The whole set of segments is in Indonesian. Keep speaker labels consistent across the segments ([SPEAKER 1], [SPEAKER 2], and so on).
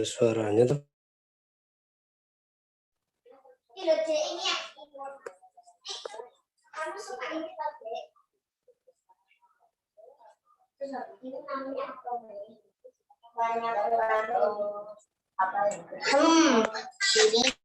[SPEAKER 1] suaranya tuh.
[SPEAKER 2] Ini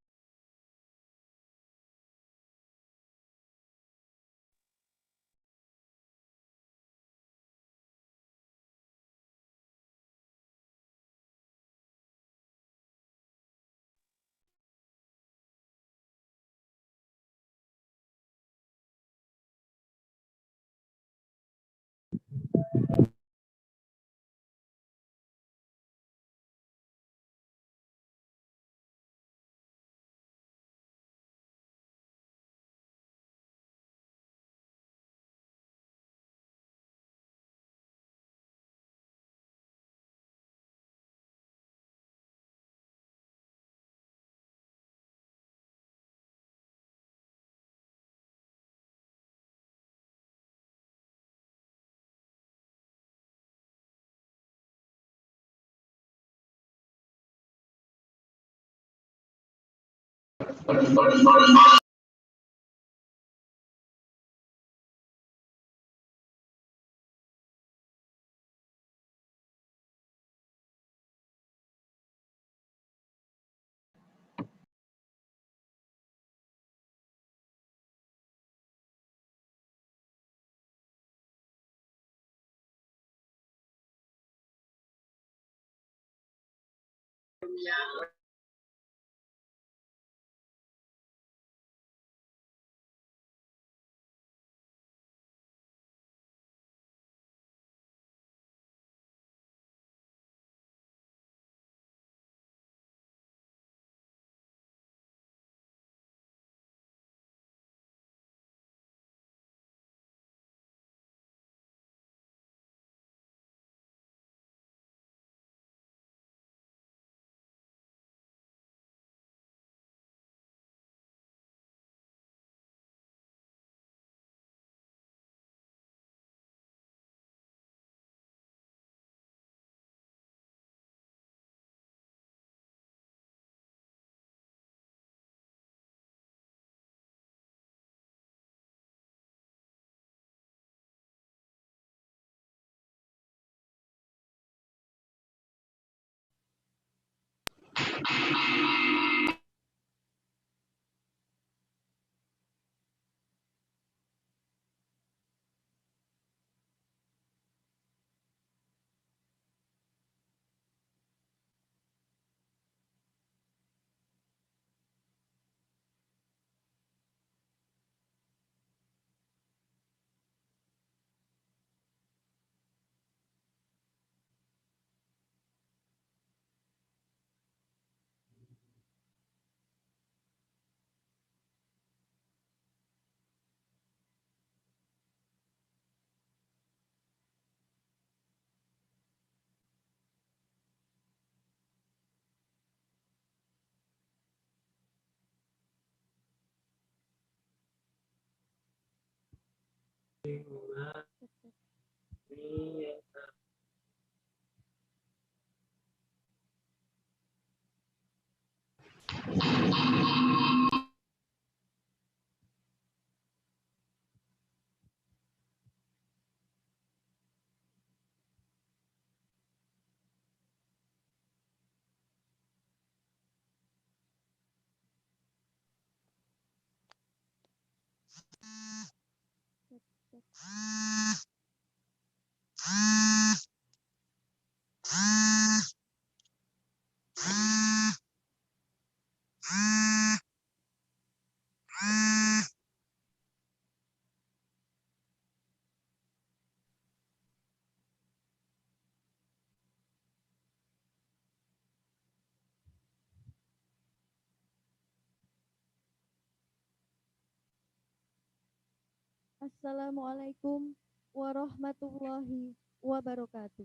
[SPEAKER 3] Assalamualaikum warahmatullahi wabarakatuh.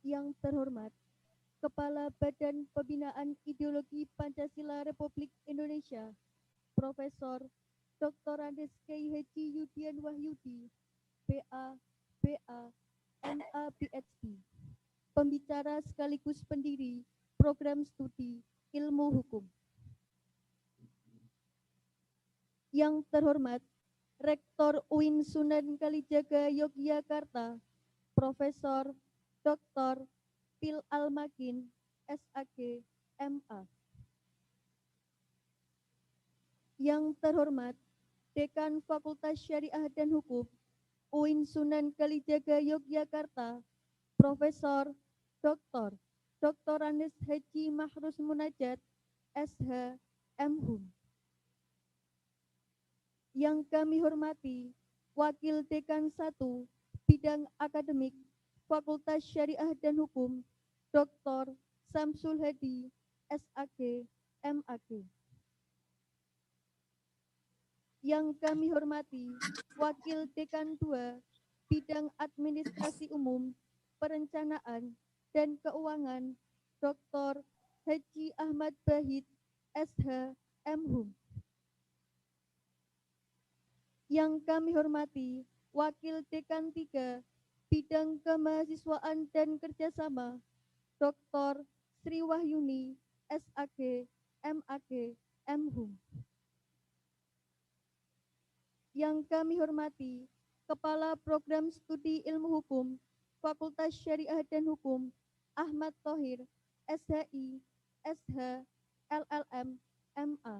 [SPEAKER 3] Yang terhormat Kepala Badan Pembinaan Ideologi Pancasila Republik Indonesia, Profesor Dr. Andes Kiai Haji Yudian Wahyudi, BA, MA, PhD. pembicara sekaligus pendiri program studi ilmu hukum. Yang terhormat Rektor UIN Sunan Kalijaga Yogyakarta, Profesor Dr. Pil Almakin, SAG, MA. Yang terhormat Dekan Fakultas Syariah dan Hukum UIN Sunan Kalijaga Yogyakarta, Profesor Dr. Dr. Andes Haji Mahrus Munajat, SH, MHum. Yang kami hormati Wakil Dekan 1 Bidang Akademik Fakultas Syariah dan Hukum, Dr. Samsul Hadi, SAG, MAG. Yang kami hormati Wakil Dekan 2 Bidang Administrasi Umum, Perencanaan, dan Keuangan, Dr. Haji Ahmad Bahid, SH, MHum. Yang kami hormati Wakil Dekan 3 Bidang Kemahasiswaan dan Kerjasama, Dr. Sri Wahyuni, SAG, MAG, MHum. Yang kami hormati Kepala Program Studi Ilmu Hukum, Fakultas Syariah dan Hukum, Ahmad Thohir, SHI, SH, LLM, MA.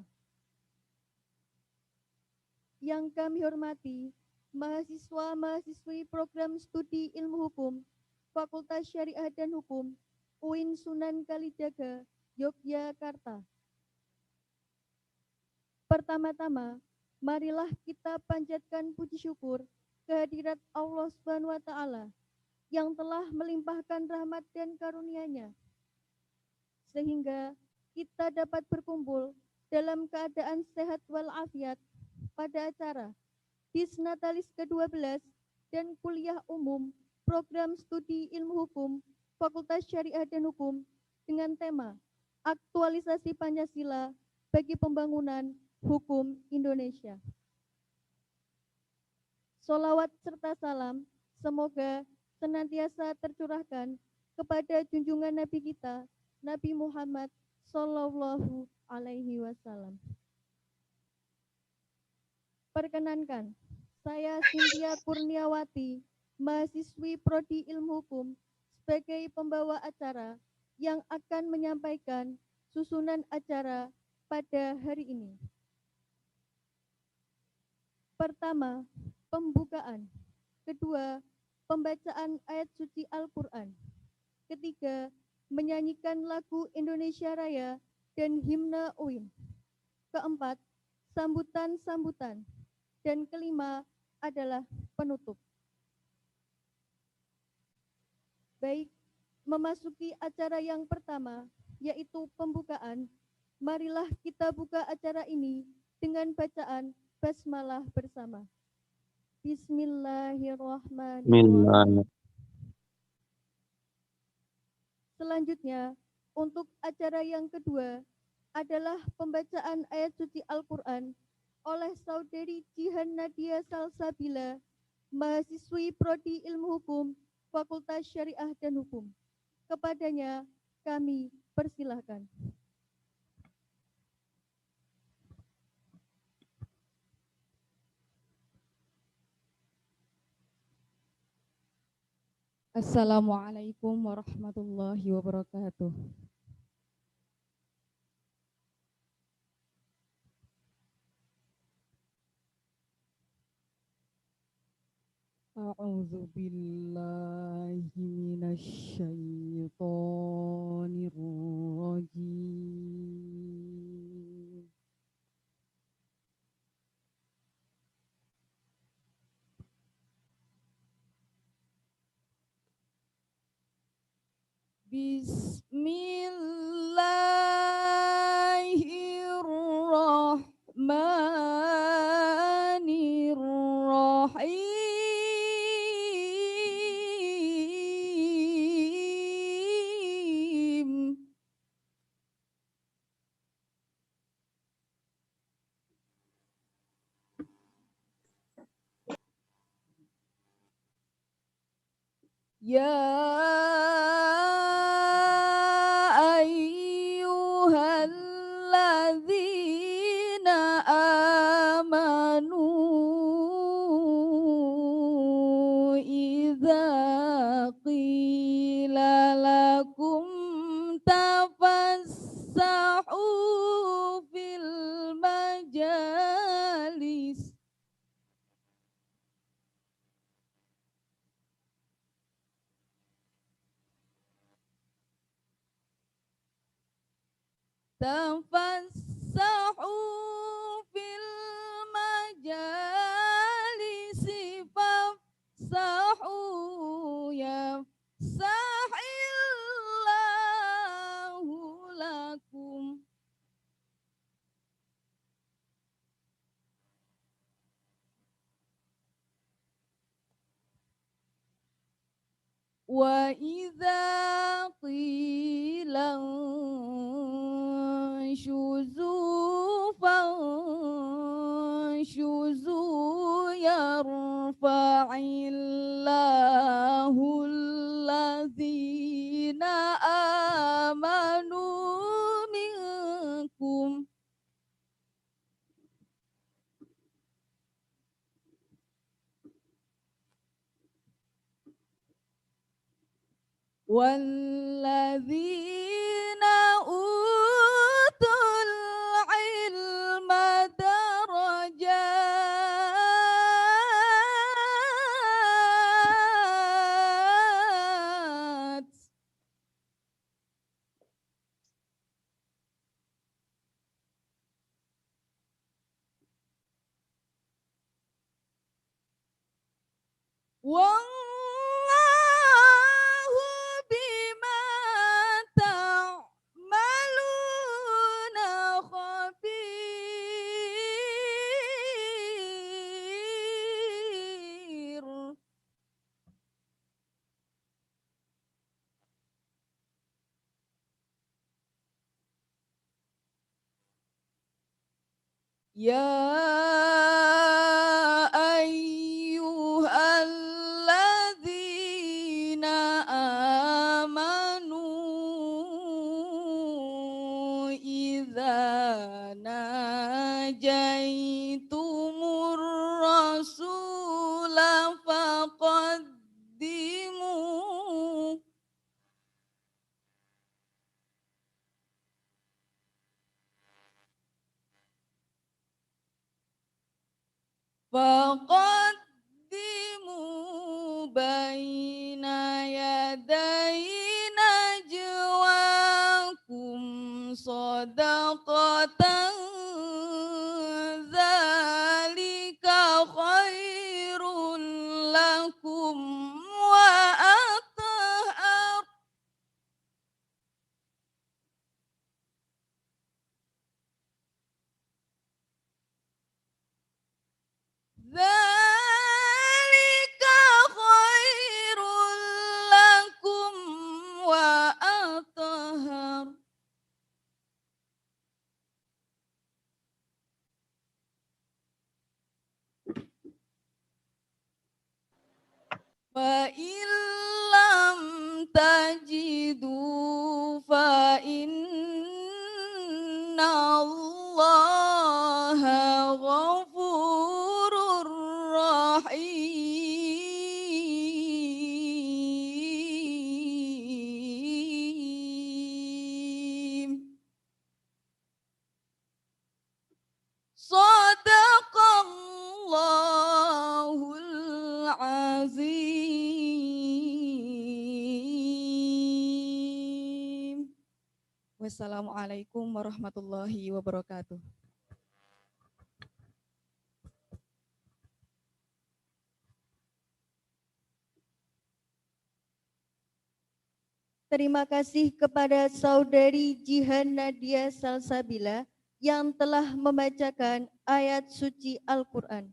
[SPEAKER 3] Yang kami hormati mahasiswa-mahasiswi Program Studi Ilmu Hukum, Fakultas Syariah dan Hukum, UIN Sunan Kalijaga, Yogyakarta. Pertama-tama, marilah kita panjatkan puji syukur kehadirat Allah Subhanahu wa Ta'ala yang telah melimpahkan rahmat dan karunia-Nya, sehingga kita dapat berkumpul dalam keadaan sehat walafiat pada acara Disnatalis ke-12 dan kuliah umum program studi ilmu hukum Fakultas Syariah dan Hukum dengan tema Aktualisasi Pancasila bagi Pembangunan Hukum Indonesia. Sholawat serta salam semoga senantiasa tercurahkan kepada junjungan Nabi kita, Nabi Muhammad Sallallahu Alaihi Wasallam. Perkenankan, saya Cynthia Kurniawati, mahasiswi Prodi Ilmu Hukum, sebagai pembawa acara yang akan menyampaikan susunan acara pada hari ini. Pertama, pembukaan. Kedua, pembacaan ayat suci Al-Quran. Ketiga, menyanyikan lagu Indonesia Raya dan himne UIN. Keempat, sambutan-sambutan. Dan kelima adalah penutup. Baik, memasuki acara yang pertama, yaitu pembukaan. Marilah kita buka acara ini dengan bacaan basmalah bersama. Bismillahirrahmanirrahim. Selanjutnya, untuk acara yang kedua adalah pembacaan ayat suci Al-Quran oleh Saudari Jihan Nadia Salsabila, mahasiswi Prodi Ilmu Hukum, Fakultas Syariah dan Hukum. Kepadanya kami persilahkan.
[SPEAKER 1] Assalamualaikum warahmatullahi wabarakatuh. A'udzu billahi minasy syaithanir rajim. Bismillahirrahmanirrahim. Ya lakum tafassahu fil majalis. Tafassahu fil majalisi fafsahu ya sahillahu lakum. Wa idza qila syuzu fanshuzu yarfa'illahu allazina amanu minkum. Walladzina utul ilma darajat. Wallahu bima ta'maluna khabir. Ya ayyuhalladzina amanu idza najaitumur rasula faqaddimu faqaddimu baina yaday najwakum shadaqatan dzalika khairul lakum wa athhar. Dzalika khairul lakum wa athhar. Fa illam tajidu fa inna Allaha ghafurur rahim. Sadaqallahul azim. Wassalamualaikum warahmatullahi wabarakatuh.
[SPEAKER 3] Terima kasih kepada Saudari Jihan Nadia Salsabila yang telah membacakan ayat suci Al-Quran.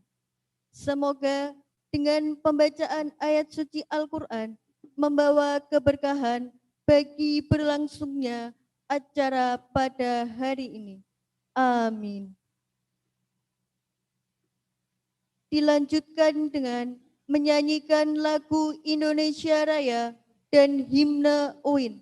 [SPEAKER 3] Semoga dengan pembacaan ayat suci Al-Quran membawa keberkahan bagi berlangsungnya acara pada hari ini. Amin. Dilanjutkan dengan menyanyikan lagu Indonesia Raya dan himne UIN.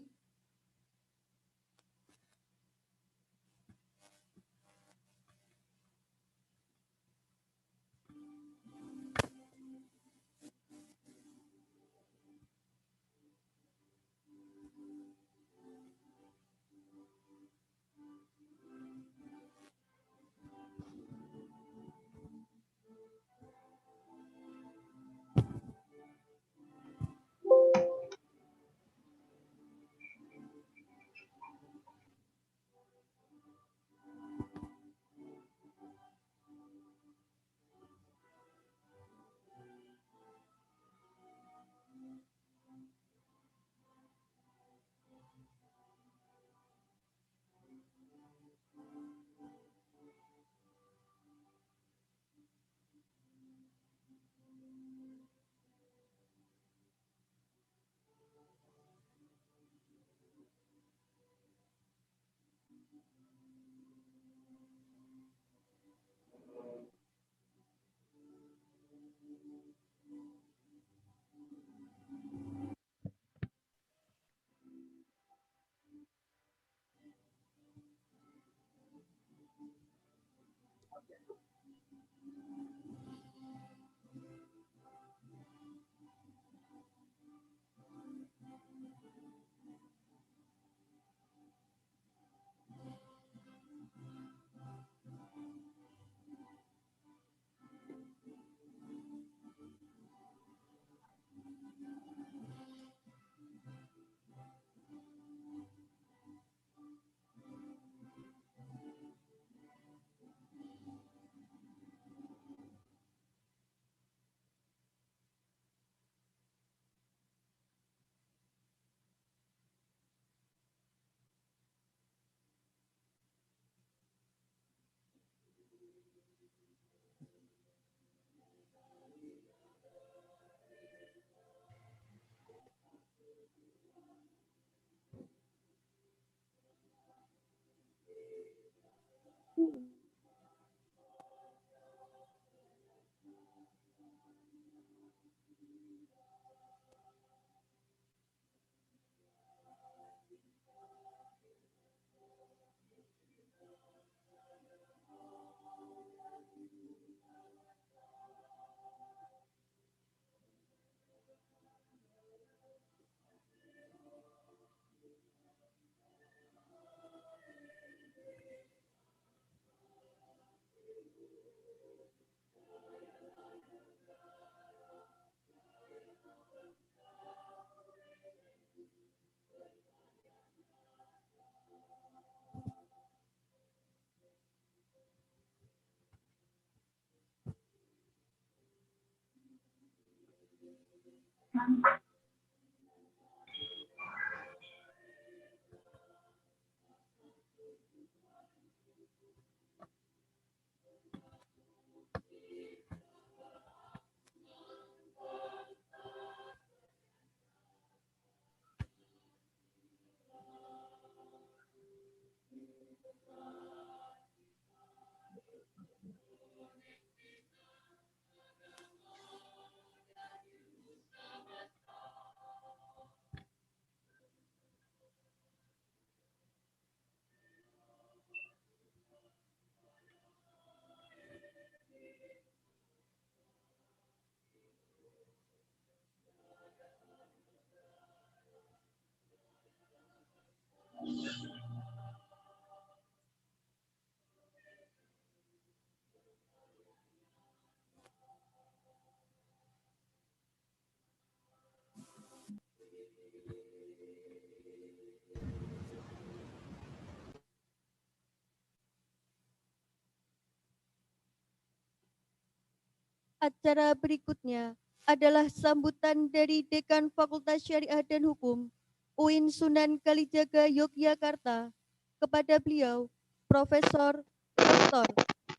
[SPEAKER 3] Acara berikutnya adalah sambutan dari Dekan Fakultas Syariah dan Hukum UIN Sunan Kalijaga Yogyakarta. Kepada beliau, Profesor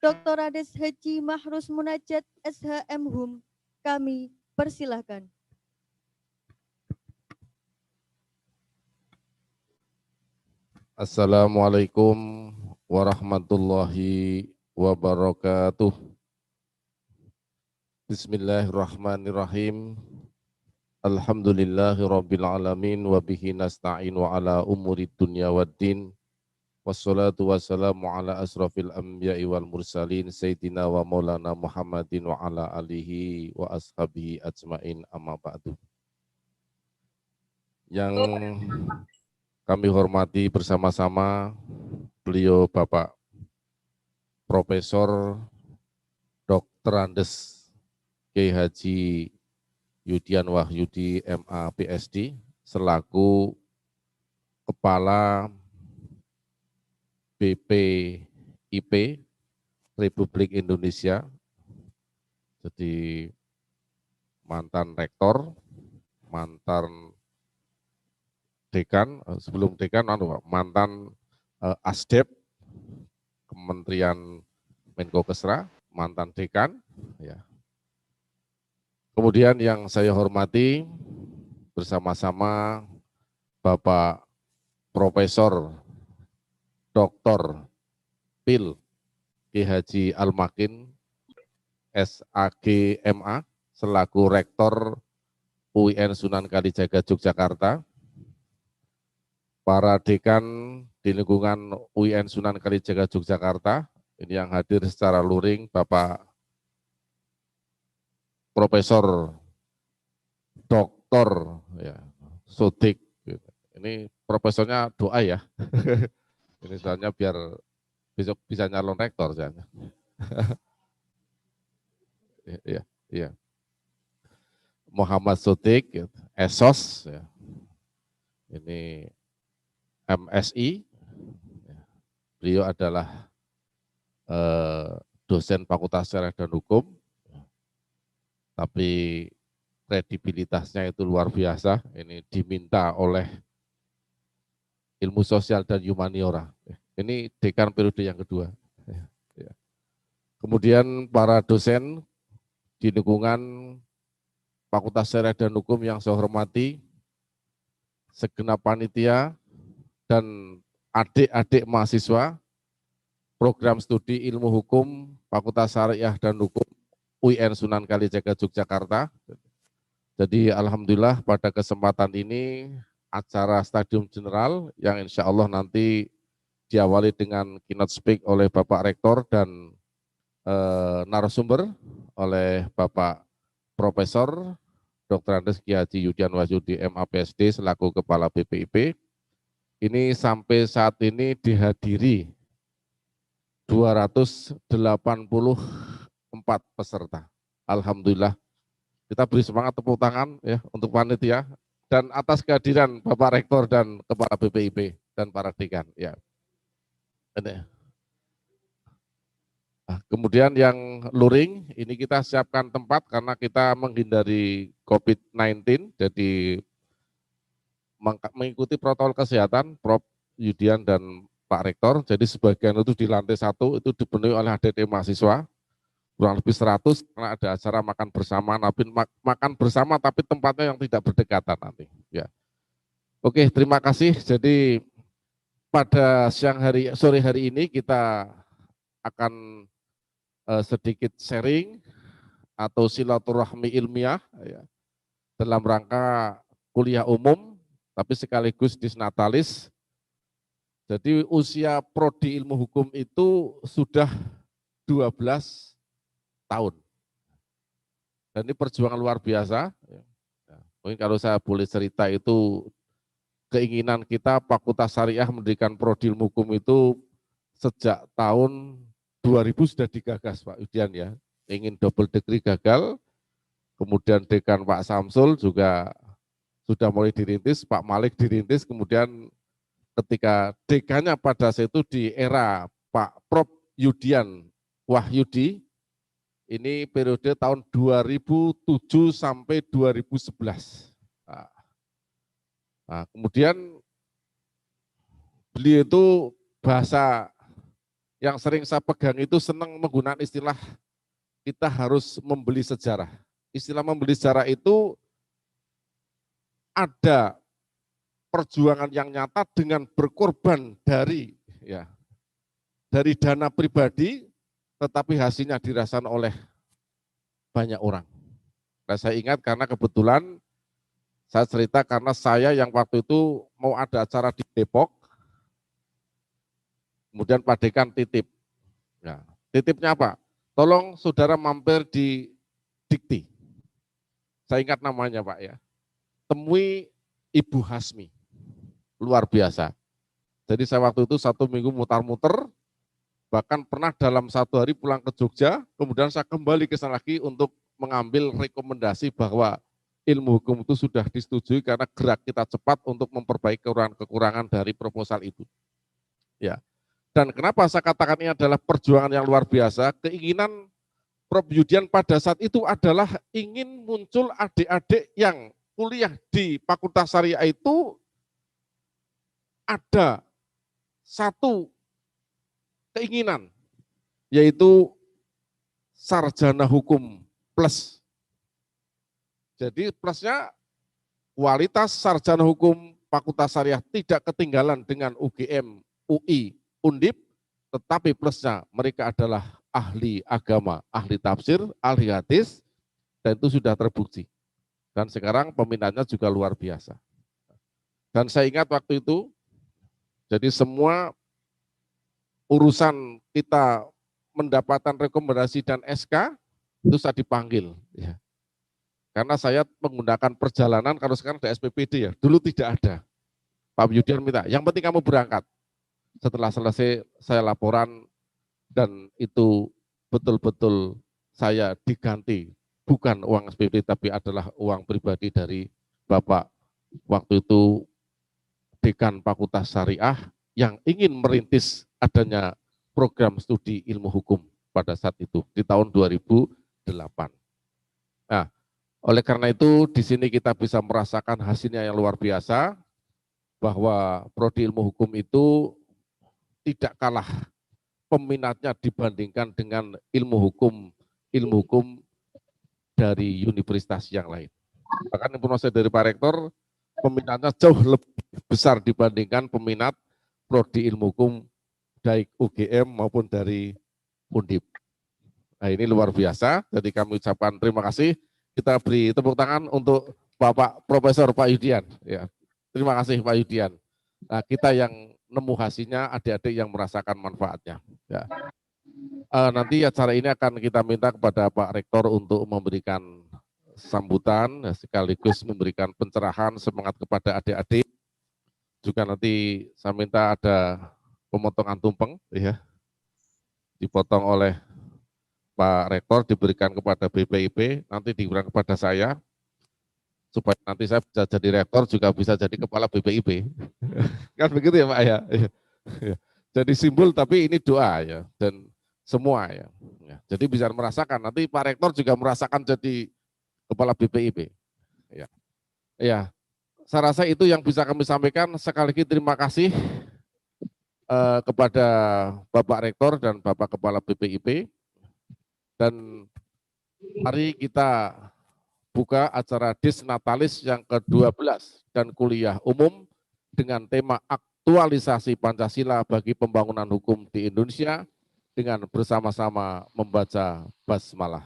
[SPEAKER 3] Dr. Ades Haji Mahrus Munajat SHM Hum, kami persilahkan.
[SPEAKER 2] Assalamualaikum warahmatullahi wabarakatuh. Bismillahirrahmanirrahim. Alhamdulillahi rabbil alamin wa bihi nasta'in wa ala umuri dunya waddin. Wassalatu wassalamu ala asrafil anbiya'i wal mursalin sayyidina wa maulana Muhammadin wa ala alihi wa ashabihi ajmain amma ba'du. Yang kami hormati bersama-sama beliau Bapak Profesor Dr. Andes Kiai Haji Yudian Wahyudi MA PSD selaku Kepala BPIP Republik Indonesia, jadi mantan rektor, mantan dekan, sebelum dekan mantan Asdep Kementerian Menko Kesra, mantan dekan, ya. Kemudian yang saya hormati bersama-sama Bapak Profesor Dr. Pil Ki Haji Al-Makin SAG MA selaku Rektor UIN Sunan Kalijaga Yogyakarta, para dekan di lingkungan UIN Sunan Kalijaga Yogyakarta, ini yang hadir secara luring Bapak Profesor Doktor ya, Sodik. Ini profesornya doa ya. Ini soalnya biar besok bisa nyalon rektor. Iya, iya. Muhammad Sodik, Esos, ya. Ini MSI. Beliau adalah dosen Fakultas Syariah dan Hukum, tapi kredibilitasnya itu luar biasa. Ini diminta oleh ilmu sosial dan humaniora. Ini dekan periode yang kedua. Kemudian para dosen di lingkungan Fakultas Syariah dan Hukum yang saya hormati, segenap panitia dan adik-adik mahasiswa program studi ilmu hukum Fakultas Syariah dan Hukum UIN Sunan Kalijaga Yogyakarta. Jadi alhamdulillah pada kesempatan ini acara Stadium General yang insya Allah nanti diawali dengan keynote speak oleh Bapak Rektor dan narasumber oleh Bapak Profesor Dr. Andes Kiai Haji Yudian Wahyudi MA PSD selaku Kepala BPIP. Ini sampai saat ini dihadiri 284 peserta. Alhamdulillah. Kita beri semangat tepuk tangan ya untuk panitia dan atas kehadiran Bapak Rektor dan Kepala BPIP dan para dekan. Ya. Nah, kemudian yang luring ini kita siapkan tempat karena kita menghindari COVID-19, jadi mengikuti protokol kesehatan Prof. Yudian dan Pak Rektor. Jadi sebagian itu di lantai 1 itu dipenuhi oleh adik mahasiswa. Kurang lebih 100 karena ada acara makan bersama, makan bersama tapi tempatnya yang tidak berdekatan nanti. Ya. Oke, terima kasih. Jadi pada sore hari ini kita akan sedikit sharing atau silaturahmi ilmiah ya, dalam rangka kuliah umum, tapi sekaligus disnatalis. Jadi usia prodi ilmu hukum itu sudah 12 tahun. Dan ini perjuangan luar biasa. Mungkin kalau saya boleh cerita itu keinginan kita Fakultas Syariah mendirikan prodi ilmu hukum itu sejak tahun 2000 sudah digagas Pak Yudian ya. Ingin double degree gagal, kemudian dekan Pak Samsul juga sudah mulai dirintis, Pak Malik dirintis, kemudian ketika dekannya pada saat itu di era Pak Prof. Yudian Wahyudi, ini periode tahun 2007 sampai 2011. Nah, kemudian beliau itu bahasa yang sering saya pegang itu senang menggunakan istilah kita harus membeli sejarah. Istilah membeli sejarah itu ada perjuangan yang nyata dengan berkorban dari dana pribadi, tetapi hasilnya dirasakan oleh banyak orang. Nah, saya ingat karena kebetulan saya cerita karena saya yang waktu itu mau ada acara di Depok, kemudian Pak Dekan titip. Nah, titipnya apa? Tolong saudara mampir di Dikti. Saya ingat namanya Pak ya. Temui Ibu Hasmi. Luar biasa. Jadi saya waktu itu 1 minggu mutar-muter, bahkan pernah dalam 1 hari pulang ke Jogja, kemudian saya kembali ke sana lagi untuk mengambil rekomendasi bahwa ilmu hukum itu sudah disetujui karena gerak kita cepat untuk memperbaiki kekurangan-kekurangan dari proposal itu. Ya. Dan kenapa saya katakan ini adalah perjuangan yang luar biasa, keinginan Prof. Yudian pada saat itu adalah ingin muncul adik-adik yang kuliah di Fakultas Syariah itu ada satu keinginan, yaitu sarjana hukum plus. Jadi plusnya kualitas sarjana hukum Fakultas Syariah tidak ketinggalan dengan UGM, UI, Undip, tetapi plusnya mereka adalah ahli agama, ahli tafsir, ahli hadis, dan itu sudah terbukti. Dan sekarang peminatnya juga luar biasa. Dan saya ingat waktu itu, jadi semua urusan kita mendapatkan rekomendasi dan SK, itu saya dipanggil. Ya. Karena saya menggunakan perjalanan, kalau sekarang ada SPPD ya, dulu tidak ada. Pak Yudian minta, yang penting kamu berangkat. Setelah selesai saya laporan dan itu betul-betul saya diganti, bukan uang SPPD tapi adalah uang pribadi dari Bapak waktu itu Dekan Fakultas Syariah yang ingin merintis adanya program studi ilmu hukum pada saat itu di tahun 2008. Nah, oleh karena itu di sini kita bisa merasakan hasilnya yang luar biasa bahwa prodi ilmu hukum itu tidak kalah peminatnya dibandingkan dengan ilmu hukum dari universitas yang lain. Bahkan informasi dari Pak Rektor, peminatnya jauh lebih besar dibandingkan peminat prodi ilmu hukum baik UGM maupun dari Undip. Nah ini luar biasa, jadi kami ucapkan terima kasih. Kita beri tepuk tangan untuk Bapak Profesor Pak Yudian. Ya, terima kasih Pak Yudian. Nah, kita yang nemu hasilnya, adik-adik yang merasakan manfaatnya. Ya. Nanti acara ini akan kita minta kepada Pak Rektor untuk memberikan sambutan, ya, sekaligus memberikan pencerahan semangat kepada adik-adik. Juga nanti saya minta ada pemotongan tumpeng, ya, dipotong oleh Pak Rektor, diberikan kepada BPIP, nanti diberikan kepada saya, supaya nanti saya bisa jadi rektor juga bisa jadi kepala BPIP. Kan begitu ya Pak ya. Jadi simbol tapi ini doa ya dan semua ya. Jadi bisa merasakan nanti Pak Rektor juga merasakan jadi kepala BPIP. Ya. Ya. Saya rasa itu yang bisa kami sampaikan. Sekali lagi terima kasih kepada Bapak Rektor dan Bapak Kepala BPIP. Dan mari kita buka acara Disnatalis yang ke-12 dan kuliah umum dengan tema aktualisasi Pancasila bagi pembangunan hukum di Indonesia dengan bersama-sama membaca basmalah.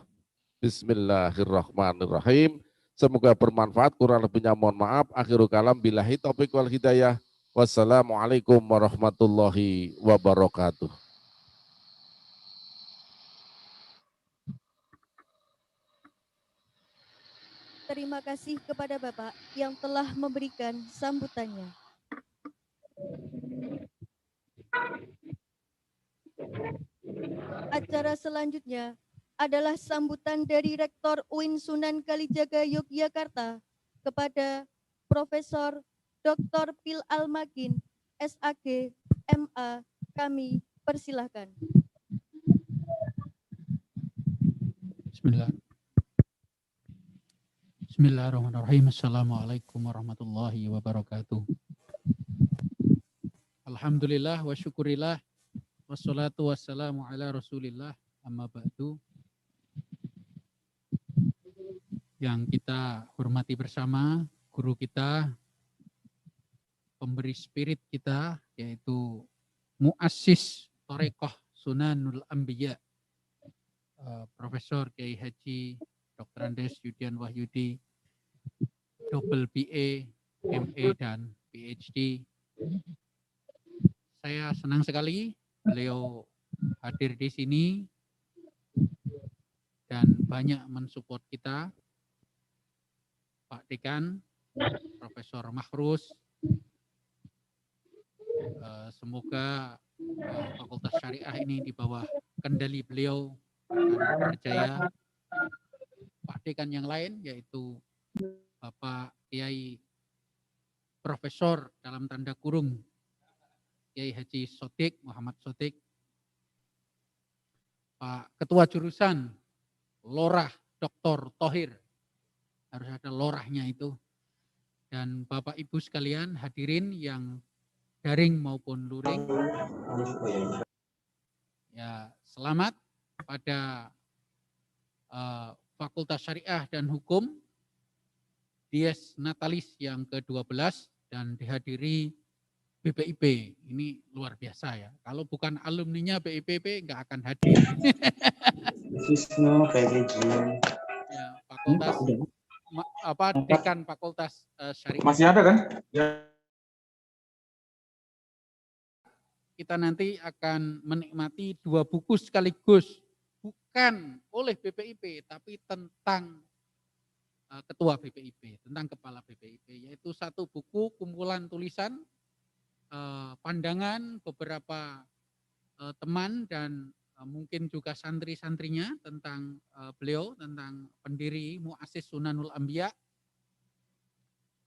[SPEAKER 2] Bismillahirrahmanirrahim. Semoga bermanfaat, kurang lebihnya mohon maaf. Akhirul kalam billahi taufiq wal hidayah. Wassalamualaikum warahmatullahi wabarakatuh.
[SPEAKER 3] Terima kasih kepada Bapak yang telah memberikan sambutannya. Acara selanjutnya adalah sambutan dari Rektor UIN Sunan Kalijaga Yogyakarta kepada Profesor Dr. Pil Almakin, SAG, MA. Kami persilahkan.
[SPEAKER 4] Bismillahirrahmanirrahim. Assalamualaikum warahmatullahi wabarakatuh. Alhamdulillah wa syukurillah. Wassalatu wassalamu ala rasulillah. Amma ba'du. Yang kita hormati bersama, guru kita, pemberi spirit kita, yaitu Muassis Thariqah Sunanul Anbiya, Profesor Kiai Haji Dr. Andes Yudian Wahyudi, double BA, MA, dan PhD. Saya senang sekali beliau hadir di sini dan banyak mensupport kita. Pak Dekan, Profesor Mahrus, Semoga Fakultas Syariah ini di bawah kendali beliau akan berjaya. Pak Dekan yang lain yaitu Bapak Kiai Profesor dalam tanda kurung Kiai Haji Sodik, Muhammad Sodik, Pak Ketua Jurusan Lorah Dr. Thohir, harus ada lorahnya itu, dan Bapak Ibu sekalian hadirin yang daring maupun luring. Ya, selamat pada Fakultas Syariah dan Hukum Dies Natalis yang ke-12 dan dihadiri BPIP. Ini luar biasa ya. Kalau bukan alumninya BPIP nggak akan hadir. Ya, Fakultas Dekan Fakultas Syariah.
[SPEAKER 5] Masih ada kan?
[SPEAKER 4] Kita nanti akan menikmati 2 buku sekaligus, bukan oleh BPIP, tapi tentang Ketua BPIP, tentang Kepala BPIP, yaitu 1 buku kumpulan tulisan, pandangan beberapa teman dan mungkin juga santri-santrinya tentang beliau, tentang pendiri Muassis Sunanul Anbiya.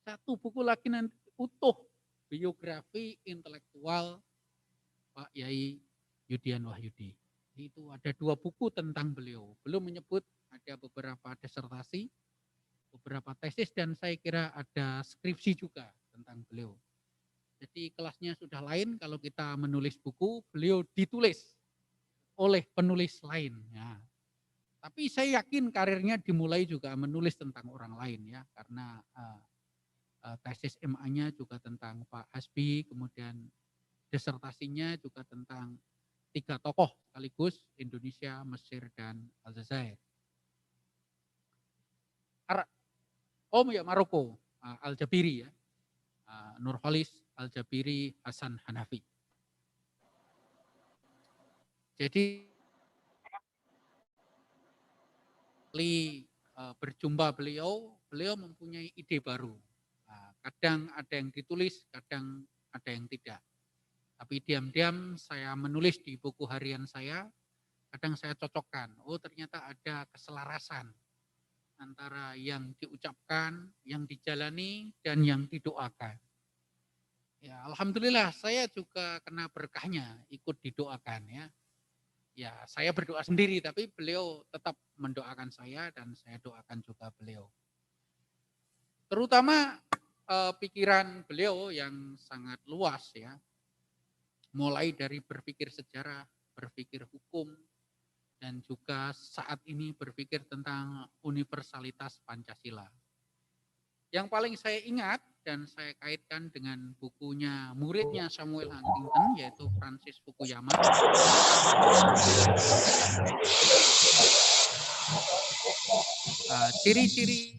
[SPEAKER 4] 1 buku lagi nanti utuh biografi intelektual Pak Yai Yudian Wahyudi. Itu ada 2 buku tentang beliau. Belum menyebut ada beberapa disertasi, beberapa tesis, dan saya kira ada skripsi juga tentang beliau. Jadi kelasnya sudah lain kalau kita menulis buku, beliau ditulis oleh penulis lain. Ya. Tapi saya yakin karirnya dimulai juga menulis tentang orang lain ya, karena tesis MA-nya juga tentang Pak Hasbi, kemudian disertasinya juga tentang 3 tokoh sekaligus, Indonesia, Mesir, dan Aljazair. Maroko, Al-Jabiri ya, Nurholis Al-Jabiri Hasan Hanafi. Jadi berjumpa beliau mempunyai ide baru. Kadang ada yang ditulis, kadang ada yang tidak. Tapi diam-diam saya menulis di buku harian saya, kadang saya cocokkan. Oh, ternyata ada keselarasan antara yang diucapkan, yang dijalani, dan yang didoakan. Ya, alhamdulillah saya juga kena berkahnya ikut didoakan ya. Ya, saya berdoa sendiri, tapi beliau tetap mendoakan saya dan saya doakan juga beliau. Terutama pikiran beliau yang sangat luas ya. Mulai dari berpikir sejarah, berpikir hukum, dan juga saat ini berpikir tentang universalitas Pancasila. Yang paling saya ingat dan saya kaitkan dengan bukunya muridnya Samuel Huntington, yaitu Francis Fukuyama. Ciri-ciri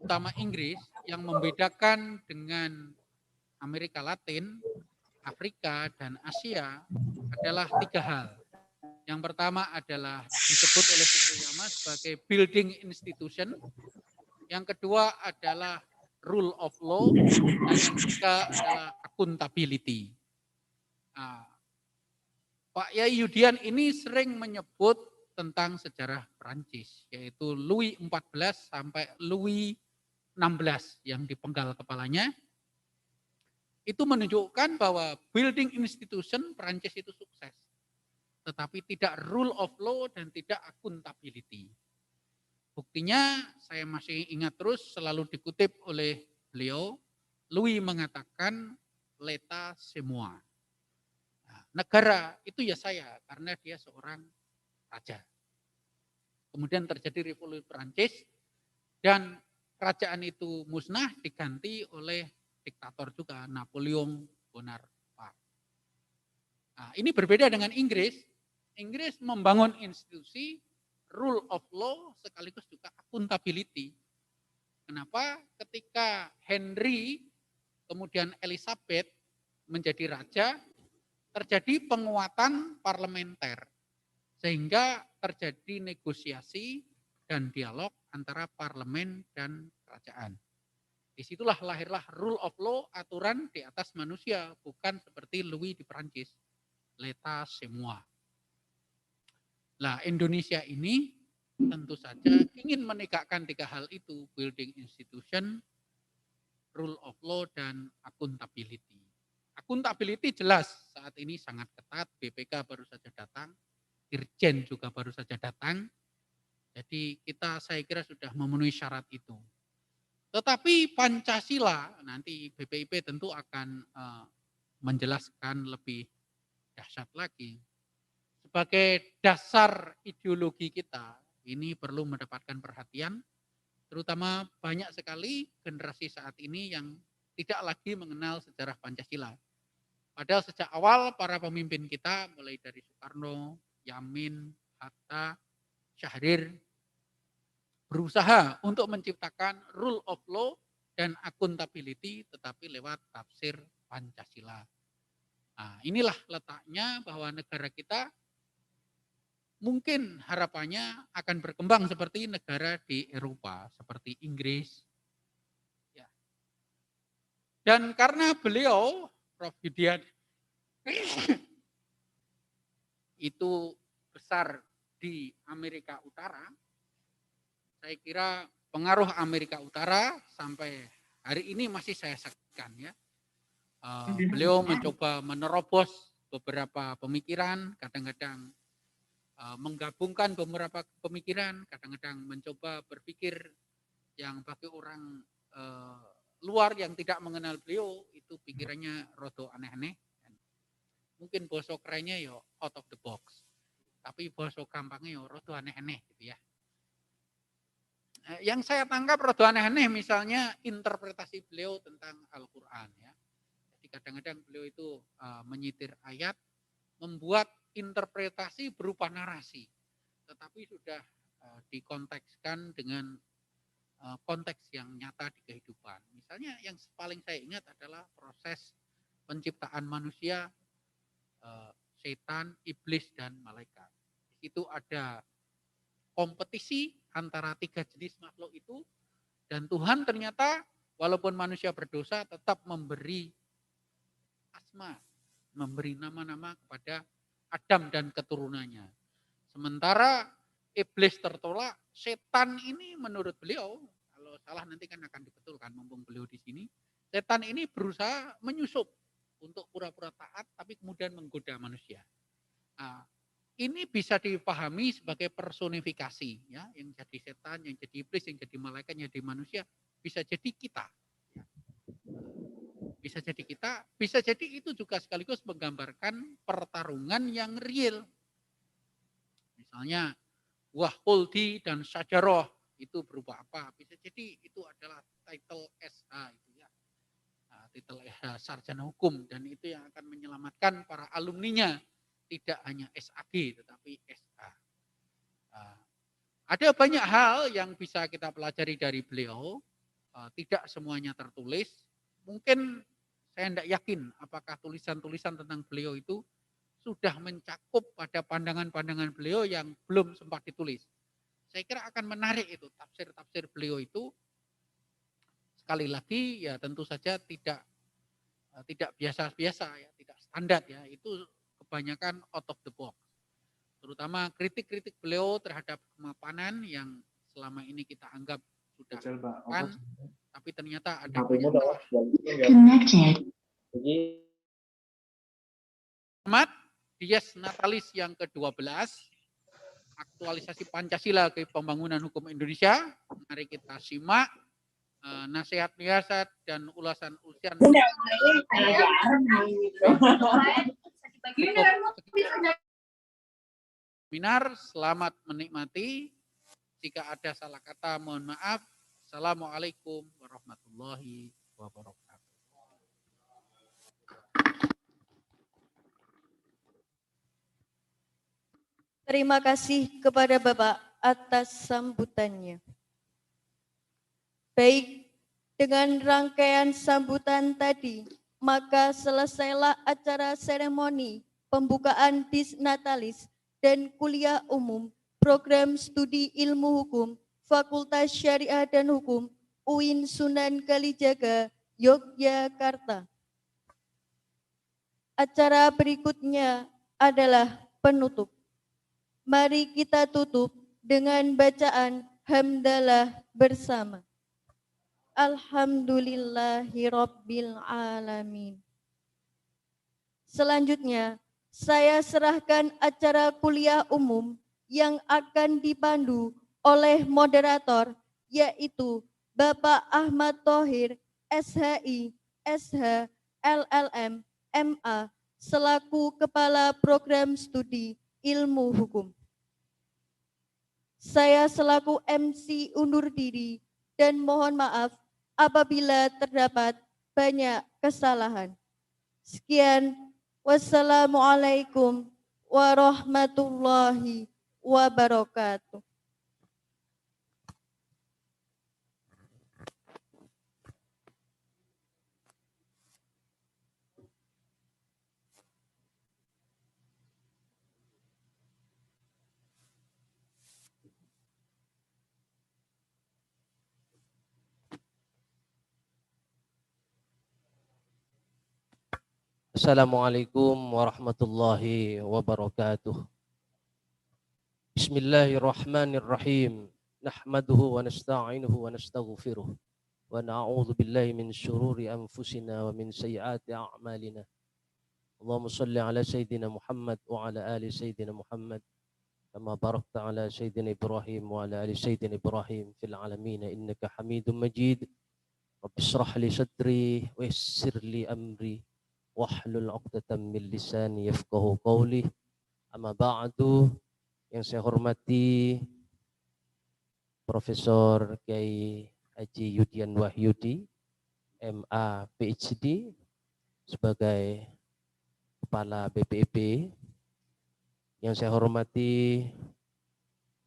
[SPEAKER 4] utama Inggris yang membedakan dengan Amerika Latin, Afrika, dan Asia adalah 3 hal. Yang pertama adalah disebut oleh Fukuyama sebagai building institution. Yang kedua adalah rule of law. Dan yang ketiga adalah accountability. Pak Yai Yudian ini sering menyebut tentang sejarah Perancis, yaitu Louis XIV sampai Louis XVI yang dipenggal kepalanya. Itu menunjukkan bahwa building institution Perancis itu sukses. Tetapi tidak rule of law dan tidak accountability. Buktinya saya masih ingat terus, selalu dikutip oleh beliau, Louis mengatakan l'état c'est moi. Nah, negara itu ya saya, karena dia seorang raja. Kemudian terjadi revolusi Perancis dan kerajaan itu musnah diganti oleh diktator juga, Napoleon Bonaparte. Nah, ini berbeda dengan Inggris. Inggris membangun institusi, rule of law, sekaligus juga accountability. Kenapa? Ketika Henry, kemudian Elizabeth menjadi raja, terjadi penguatan parlementer. Sehingga terjadi negosiasi dan dialog antara parlemen dan kerajaan. Disitulah lahirlah rule of law, aturan di atas manusia, bukan seperti Louis di Perancis, l'état c'est moi. Nah, Indonesia ini tentu saja ingin menegakkan 3 hal itu, building institution, rule of law, dan accountability. Accountability jelas saat ini sangat ketat, BPK baru saja datang, Dirjen juga baru saja datang, jadi kita saya kira sudah memenuhi syarat itu. Tetapi Pancasila, nanti BPIP tentu akan menjelaskan lebih dahsyat lagi. Sebagai dasar ideologi kita, ini perlu mendapatkan perhatian, terutama banyak sekali generasi saat ini yang tidak lagi mengenal sejarah Pancasila. Padahal sejak awal para pemimpin kita, mulai dari Soekarno, Yamin, Hatta, Syahrir, berusaha untuk menciptakan rule of law dan accountability, tetapi lewat tafsir Pancasila. Nah, inilah letaknya bahwa negara kita mungkin harapannya akan berkembang seperti negara di Eropa, seperti Inggris. Ya. Dan karena beliau, Prof. Yudian, itu besar di Amerika Utara, saya kira pengaruh Amerika Utara sampai hari ini masih saya saksikan ya. Beliau mencoba menerobos beberapa pemikiran, kadang-kadang menggabungkan beberapa pemikiran, kadang-kadang mencoba berpikir yang bagi orang luar yang tidak mengenal beliau itu pikirannya rodo aneh-aneh. Mungkin bahasa kerennya ya out of the box, tapi bahasa gampangnya ya rodo aneh-aneh gitu ya. Yang saya tangkap rada aneh-aneh misalnya interpretasi beliau tentang Al-Quran ya. Jadi kadang-kadang beliau itu menyitir ayat, membuat interpretasi berupa narasi, tetapi sudah dikontekskan dengan konteks yang nyata di kehidupan. Misalnya yang paling saya ingat adalah proses penciptaan manusia, setan, iblis, dan malaikat. Di situ ada kompetisi antara 3 jenis makhluk itu, dan Tuhan ternyata walaupun manusia berdosa tetap memberi asma, memberi nama-nama kepada Adam dan keturunannya. Sementara iblis tertolak, setan ini menurut beliau, kalau salah nanti kan akan dibetulkan mumpung beliau di sini, setan ini berusaha menyusup untuk pura-pura taat tapi kemudian menggoda manusia. Nah, ini bisa dipahami sebagai personifikasi ya, yang jadi setan, yang jadi iblis, yang jadi malaikat, yang jadi manusia, bisa jadi kita. Bisa jadi kita, bisa jadi itu juga sekaligus menggambarkan pertarungan yang real. Misalnya buah khuldi dan syajarah itu berupa apa? Bisa jadi itu adalah title SA itu ya. Titel sarjana hukum, dan itu yang akan menyelamatkan para alumninya. Tidak hanya SAG tetapi SA. Ada banyak hal yang bisa kita pelajari dari beliau, tidak semuanya tertulis. Mungkin saya tidak yakin apakah tulisan-tulisan tentang beliau itu sudah mencakup pada pandangan-pandangan beliau yang belum sempat ditulis. Saya kira akan menarik itu tafsir-tafsir beliau itu. Sekali lagi ya tentu saja tidak biasa-biasa ya, tidak standar ya. Itu kebanyakan out of the box. Terutama kritik-kritik beliau terhadap kemapanan yang selama ini kita anggap sudah kan, tapi ternyata ada banyak salah. Selamat Dies Natalis yang ke-12, aktualisasi Pancasila ke pembangunan hukum Indonesia. Mari kita simak nasihat-nasihat dan ulasan usian. Seminar, selamat menikmati. Jika ada salah kata, mohon maaf. Assalamualaikum warahmatullahi wabarakatuh.
[SPEAKER 3] Terima kasih kepada Bapak atas sambutannya. Baik, dengan rangkaian sambutan tadi, maka selesailah acara seremoni pembukaan Dies Natalis dan kuliah umum program studi ilmu hukum, Fakultas Syariah dan Hukum, UIN Sunan Kalijaga, Yogyakarta. Acara berikutnya adalah penutup. Mari kita tutup dengan bacaan hamdalah bersama. Alhamdulillahirabbil alamin. Selanjutnya, saya serahkan acara kuliah umum yang akan dipandu oleh moderator, yaitu Bapak Ahmad Thohir, SHI, SH, LLM, MA, selaku Kepala Program Studi Ilmu Hukum. Saya selaku MC undur diri dan mohon maaf apabila terdapat banyak kesalahan. Sekian. Wassalamualaikum warahmatullahi wabarakatuh.
[SPEAKER 5] Assalamualaikum warahmatullahi wabarakatuh. Bismillahirrahmanirrahim. Nahmaduhu wa nasta'inuhu wa nastaghfiruh. Wa na'udzu billahi min syururi anfusina wa min sayyiati a'malina. Allahumma shalli ala sayyidina Muhammad wa ala ali sayyidina Muhammad. Kama barakta ala sayyidina Ibrahim wa ala ali sayyidina Ibrahim fil alamin innaka Hamidum Majid. Rabbi shrah li sadri wa yassir li amri. Wahlul 'uqdatam min lisani yafqahu qawli. Amma ba'du, yang saya hormati Profesor Kiai Haji Yudian Wahyudi, MA PhD, sebagai Kepala BPIP. Yang saya hormati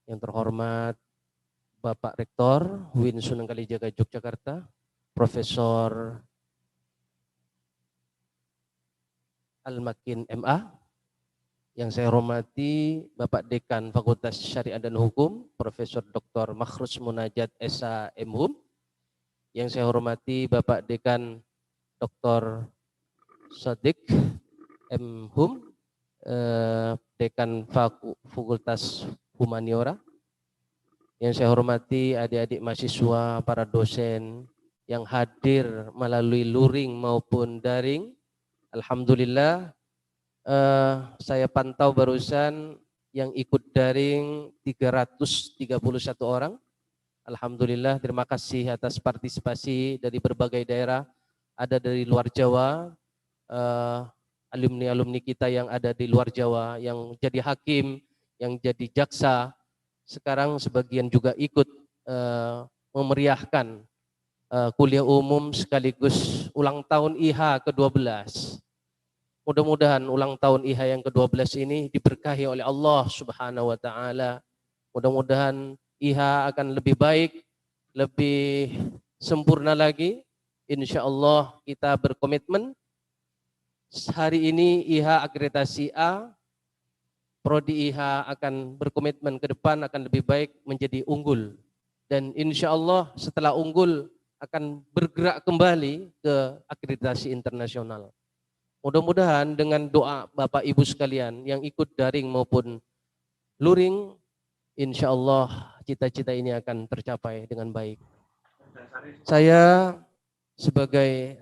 [SPEAKER 5] yang terhormat Bapak Rektor UIN Sunan Kalijaga Yogyakarta, Profesor Al-Makin MA. Yang saya hormati Bapak Dekan Fakultas Syariah dan Hukum, Profesor Dr. Makhrus Munajat SH MHUM. Yang saya hormati Bapak Dekan Dr. Sadiq MHUM, Dekan Fakultas Humaniora. Yang saya hormati adik-adik mahasiswa, para dosen yang hadir melalui luring maupun daring. Alhamdulillah, saya pantau barusan yang ikut daring 331 orang. Alhamdulillah, terima kasih atas partisipasi dari berbagai daerah. Ada dari luar Jawa, alumni-alumni kita yang ada di luar Jawa, yang jadi hakim, yang jadi jaksa. Sekarang sebagian juga ikut memeriahkan kuliah umum sekaligus ulang tahun IH ke-12. Mudah-mudahan ulang tahun IH yang ke-12 ini diberkahi oleh Allah Subhanahu wa taala. Mudah-mudahan IH akan lebih baik, lebih sempurna lagi. Insyaallah kita berkomitmen. Hari ini IH akreditasi A, prodi IH akan berkomitmen ke depan akan lebih baik menjadi unggul. Dan insyaallah setelah unggul akan bergerak kembali ke akreditasi internasional. Mudah-mudahan dengan doa Bapak Ibu sekalian yang ikut daring maupun luring, insya Allah cita-cita ini akan tercapai dengan baik. Saya sebagai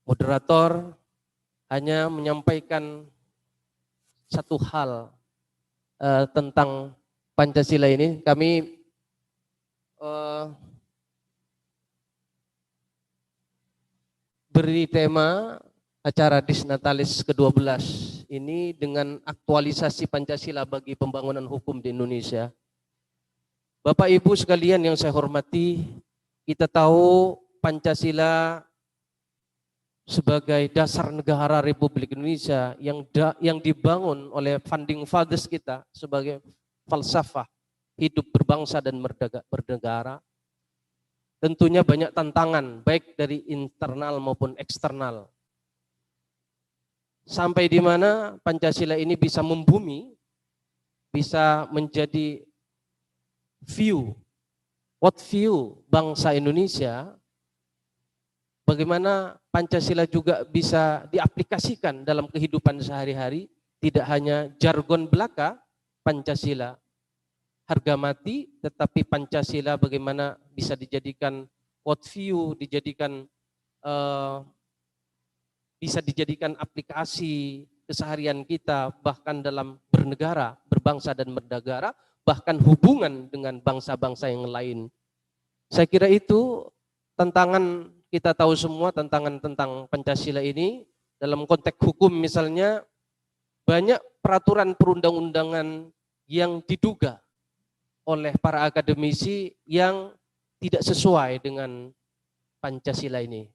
[SPEAKER 5] moderator hanya menyampaikan satu hal tentang Pancasila ini. Kami beri tema acara Disnatalis ke-12 ini dengan aktualisasi Pancasila bagi pembangunan hukum di Indonesia. Bapak Ibu sekalian yang saya hormati, kita tahu Pancasila sebagai dasar negara Republik Indonesia yang dibangun oleh founding fathers kita sebagai falsafah hidup berbangsa dan bernegara. Tentunya banyak tantangan, baik dari internal maupun eksternal. Sampai di mana Pancasila ini bisa membumi, bisa menjadi view worldview bangsa Indonesia, bagaimana Pancasila juga bisa diaplikasikan dalam kehidupan sehari-hari, tidak hanya jargon belaka Pancasila harga mati, tetapi Pancasila bagaimana bisa dijadikan worldview, bisa dijadikan aplikasi keseharian kita, bahkan dalam bernegara, berbangsa dan bernegara, bahkan hubungan dengan bangsa-bangsa yang lain. Saya kira itu tantangan, kita tahu semua tantangan tentang Pancasila ini. Dalam konteks hukum misalnya, banyak peraturan perundang-undangan yang diduga oleh para akademisi yang tidak sesuai dengan Pancasila ini.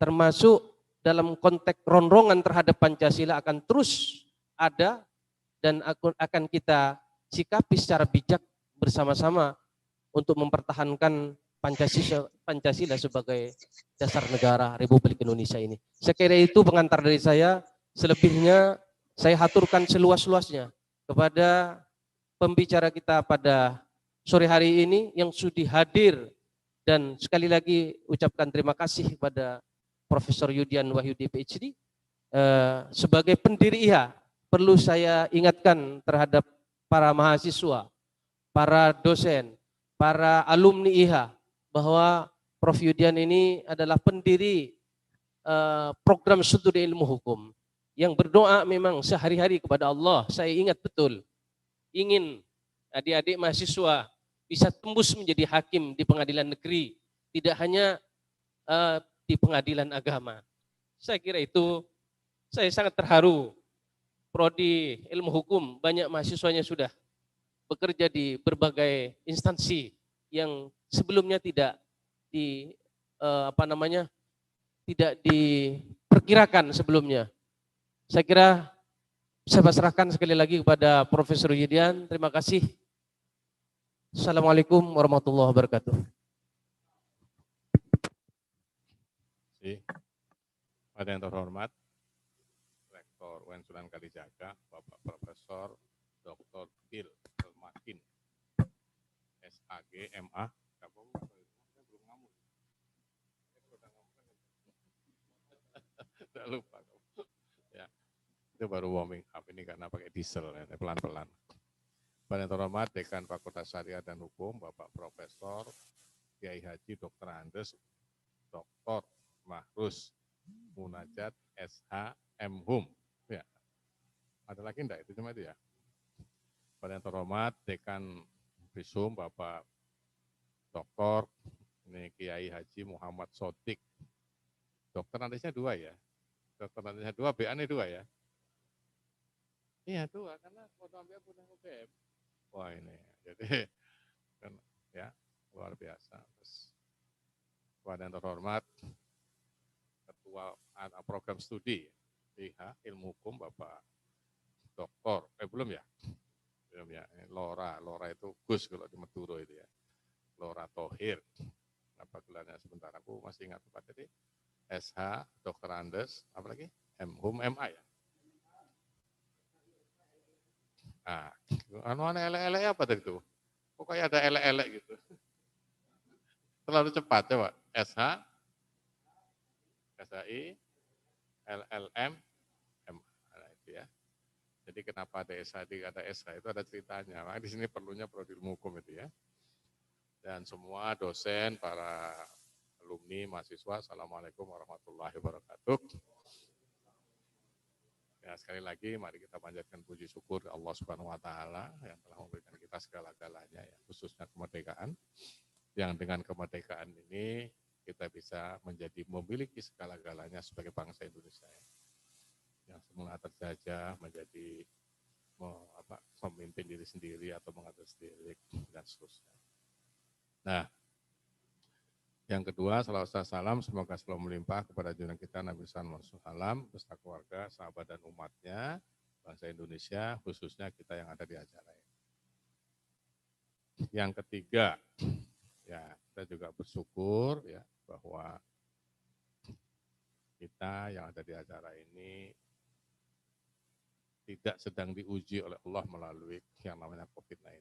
[SPEAKER 5] Termasuk dalam konteks ronrongan terhadap Pancasila akan terus ada dan akan kita sikapi secara bijak bersama-sama untuk mempertahankan Pancasila sebagai dasar negara Republik Indonesia ini. Saya kira itu pengantar dari saya. Selebihnya saya haturkan seluas-luasnya kepada pembicara kita pada sore hari ini yang sudah hadir, dan sekali lagi ucapkan terima kasih kepada Profesor Yudian Wahyudi PhD. Sebagai pendiri IHA, perlu saya ingatkan terhadap para mahasiswa, para dosen, para alumni IHA, bahwa Prof. Yudian ini adalah pendiri program studi ilmu hukum yang berdoa memang sehari-hari kepada Allah. Saya ingat betul, ingin adik-adik mahasiswa bisa tembus menjadi hakim di pengadilan negeri, tidak hanya di pengadilan agama. Saya kira itu, saya sangat terharu. Prodi ilmu hukum, banyak mahasiswanya sudah bekerja di berbagai instansi yang sebelumnya tidak tidak diperkirakan sebelumnya. Saya kira saya pasrahkan sekali lagi kepada Profesor Yudian. Terima kasih. Assalamualaikum warahmatullahi wabarakatuh.
[SPEAKER 2] Pada yang terhormat, Rektor UIN Sunan Kalijaga, Bapak Profesor Dr. Bill Makin, SAG, MA, tidak lupa. Ya, itu baru warming up ini karena pakai diesel, ya, pelan-pelan. Pada yang terhormat, Dekan Fakultas Syariah dan Hukum, Bapak Profesor Kiai Haji Dr. Andes, Dr. Mahrus Munajat SH MHum. Ya. Ada lagi enggak? Itu cuma itu ya. Pada yang terhormat, Dekan Visum, Bapak Dr. ini Kiai Haji Muhammad Sodik. Dokter nantinya 2 ya. Dokter nantinya 2, BA-nya 2 ya. Iya 2, karena foto ambil punya UGM. Wah ini, jadi kan, ya luar biasa. Terus, pada yang terhormat, Ketua Program Studi IHA Ilmu Hukum Bapak Doktor, belum ya? Belum ya, Lora itu Gus kalau di Maduro itu ya. Lora Thohir, apa gelarnya sebentar, aku masih ingat Pak. Jadi SH, Dr. Andes, apa lagi? MHum, MA ya? Anu elek-elek apa tadi itu? Kok kayak ada elek-elek gitu? Terlalu cepat, coba. SH, SHI, LLM, MA. Nah, itu ya. Jadi kenapa ada SHD, ada SH, itu ada ceritanya. Maka di sini perlunya prodi ilmu hukum itu ya. Dan semua dosen, para alumni, mahasiswa, Assalamualaikum warahmatullahi wabarakatuh. Ya, sekali lagi mari kita panjatkan puji syukur ke Allah Subhanahu wa taala yang telah memberikan kita segala-galanya ya, khususnya kemerdekaan. Yang dengan kemerdekaan ini kita bisa memiliki segala-galanya sebagai bangsa Indonesia. Yang semula terjajah menjadi memimpin diri sendiri atau mengatur sendiri dan seterusnya. Nah, yang kedua, salawat salam semoga selalu melimpah kepada junjungan kita Nabi SAW, beserta keluarga, sahabat dan umatnya, bangsa Indonesia, khususnya kita yang ada di acara ini. Yang ketiga, ya kita juga bersyukur ya bahwa kita yang ada di acara ini tidak sedang diuji oleh Allah melalui yang namanya COVID-19.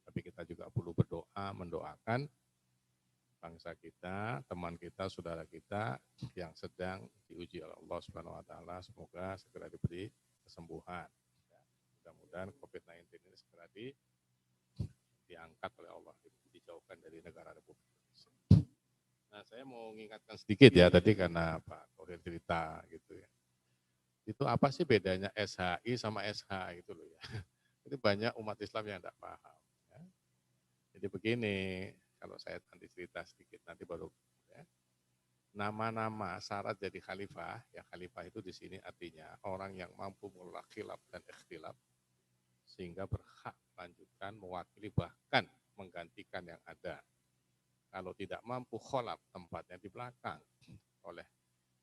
[SPEAKER 2] Tapi kita juga perlu berdoa, mendoakan bangsa kita, teman kita, saudara kita yang sedang diuji oleh Allah Subhanahu wa taala, semoga segera diberi kesembuhan. Ya, mudah-mudahan COVID-19 ini segera diangkat oleh Allah, dijauhkan dari negara Republik Indonesia. Nah, saya mau mengingatkan sedikit ya tadi karena Pak Korir cerita gitu ya. Itu apa sih bedanya SHI sama SH gitu loh ya. Itu banyak umat Islam yang tidak paham. Ya. Jadi begini, kalau saya nanti cerita sedikit, nanti baru ya. Nama-nama syarat jadi khalifah, ya khalifah itu di sini artinya orang yang mampu mengelola khilaf dan ikhtilaf sehingga berhak melanjutkan, mewakili bahkan menggantikan yang ada. Kalau tidak mampu kholaf, tempatnya di belakang. Oleh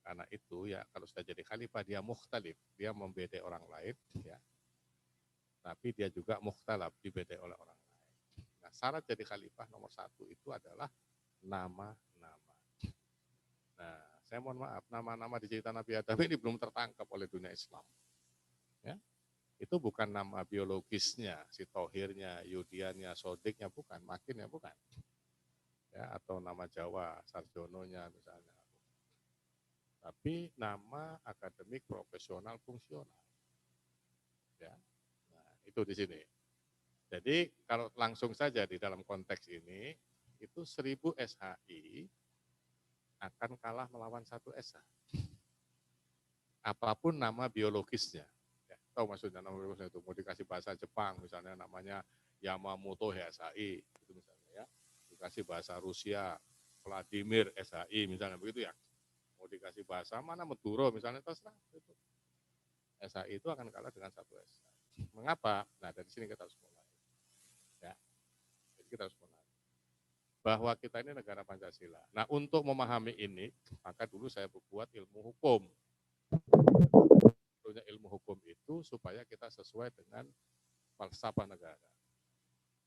[SPEAKER 2] karena itu ya kalau sudah jadi khalifah dia mukhtalif, dia membedai orang lain ya. Tapi dia juga mukhtalaf, dibedai oleh orang lain. Nah, syarat jadi khalifah nomor 1 itu adalah nama-nama. Nah, saya mohon maaf, nama-nama di cerita Nabi Adam ini belum tertangkap oleh dunia Islam. Ya. Itu bukan nama biologisnya, si Tohirnya, Yudiannya, Sodiknya, bukan, Makinnya, bukan. Ya, atau nama Jawa, Sarjononya misalnya. Tapi nama akademik profesional fungsional. Ya. Nah, itu di sini. Jadi kalau langsung saja di dalam konteks ini, itu 1000 SHI akan kalah melawan 1 SH. Apapun nama biologisnya. Ya, tahu maksudnya nama biologisnya itu, mau dikasih bahasa Jepang, misalnya namanya Yamamoto SHI, itu misalnya ya. Dikasih bahasa Rusia, Vladimir SHI, misalnya begitu ya. Mau dikasih bahasa mana Maduro, misalnya terserah. Itu. SHI itu akan kalah dengan 1 SH. Mengapa? Nah dari sini kita harus mulai. Ya, jadi kita harus mulai. Bahwa kita ini negara Pancasila. Nah untuk memahami ini, maka dulu saya berbuat ilmu hukum. Ilmu hukum itu supaya kita sesuai dengan falsafah negara.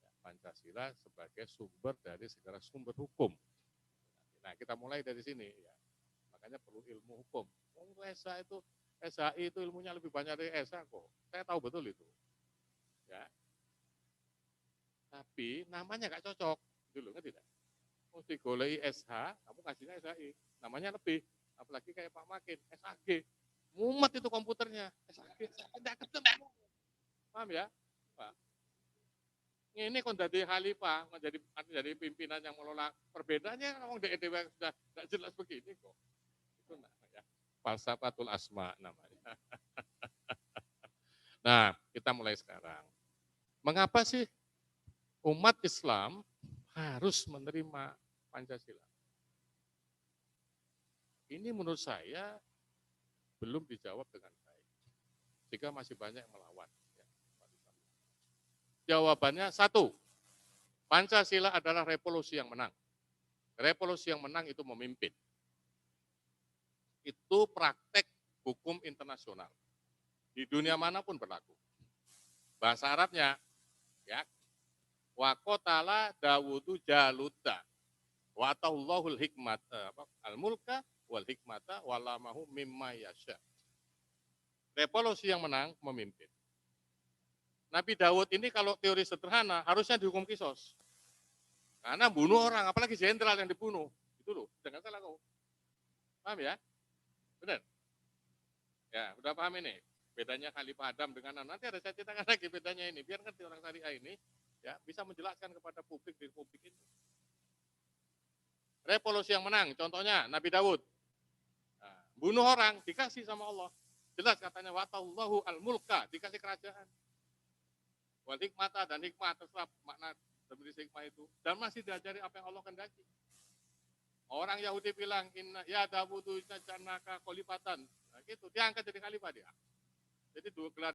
[SPEAKER 2] Ya, Pancasila sebagai sumber dari segala sumber hukum. Nah kita mulai dari sini. Ya. Makanya perlu ilmu hukum. SHI itu ilmunya lebih banyak dari SH kok. Saya tahu betul itu. Ya. Tapi namanya nggak cocok. Dulu ngerti tidak? Mesti golei SH, kamu kasihnya SHI. Namanya lebih. Apalagi kayak Pak Makin, SHG. Mumet itu komputernya. SHG, tidak ketemu. Paham ya? Pak. Ini kok jadi khalifah, jadi pimpinan yang mengelola. Perbedaannya ngomong DEDW sudah tidak jelas begini kok. Itu namanya falsafatul asma namanya. Nah, kita mulai sekarang. Mengapa sih umat Islam harus menerima Pancasila? Ini menurut saya belum dijawab dengan baik. Sehingga masih banyak yang melawan. Jawabannya 1, Pancasila adalah revolusi yang menang. Revolusi yang menang itu memimpin. Itu praktek hukum internasional. Di dunia manapun berlaku. Bahasa Arabnya, ya, wa qatala Dawudu Jaluta wa atallahul hikmat al-mulka wal hikmata walamahu mimma yasha. Revolusi yang menang memimpin. Nabi Dawud ini kalau teori sederhana harusnya dihukum kisos. Karena bunuh orang, apalagi jenderal yang dibunuh. Itu loh, jangan salah kau. Paham ya? Benar? Ya, udah paham ini. Bedanya Khalifah Adam dengan nanti ada saya ceritakan lagi bedanya ini. Biar ngerti orang syariah ini, ya bisa menjelaskan kepada publik di republik ini. Revolusi yang menang, contohnya Nabi Dawud. Nah, bunuh orang, dikasih sama Allah. Jelas katanya, watallahu al-mulka, dikasih kerajaan. Wal hikmata dan hikmah terserah makna dari hikmah itu. Dan masih diajari apa yang Allah kehendaki. Orang Yahudi bilang, inna ya Dawudu jannaka khalifatan. Nah gitu, dia angkat jadi khalifah dia. Jadi dua gelar